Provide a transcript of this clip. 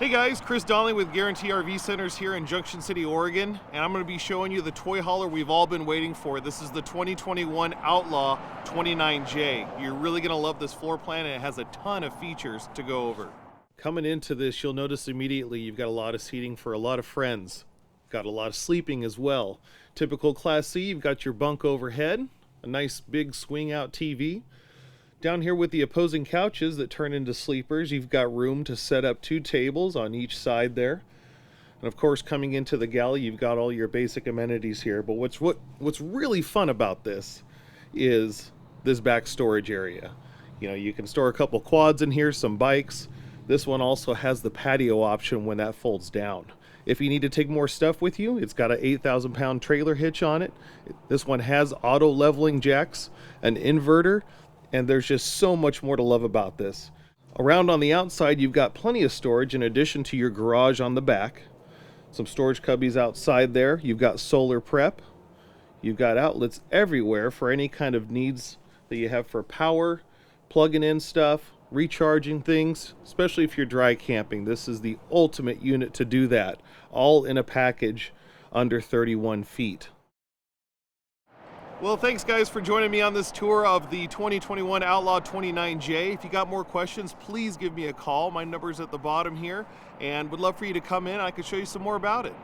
Hey guys, Chris.Donley with Guaranty RV Centers here in Junction City, Oregon, and I'm going to be showing you the toy hauler we've all been waiting for. This is the 2021 Outlaw 29J. You're really going to love this floor plan, and it has a ton of features to go over. Coming into this, you'll notice immediately you've got a lot of seating for a lot of friends. Got a lot of sleeping as well. Typical Class C, you've got your bunk overhead, a nice big swing out TV. Down here with the opposing couches that turn into sleepers, you've got room to set up 2 tables on each side there. And of course, coming into the galley, you've got all your basic amenities here. But what's really fun about this is this back storage area. You know, you can store a couple quads in here, some bikes. This one also has the patio option when that folds down. If you need to take more stuff with you, it's got an 8,000-pound trailer hitch on it. This one has auto leveling jacks, an inverter, and there's just so much more to love about this. Around on the outside, you've got plenty of storage in addition to your garage on the back. Some storage cubbies outside there. You've got solar prep. You've got outlets everywhere for any kind of needs that you have for power, plugging in stuff, recharging things, especially if you're dry camping. This is the ultimate unit to do that, all in a package under 31 feet. Well, thanks guys for joining me on this tour of the 2021 Outlaw 29J. If you got more questions, please give me a call. My number's at the bottom here, and would love for you to come in. I could show you some more about it.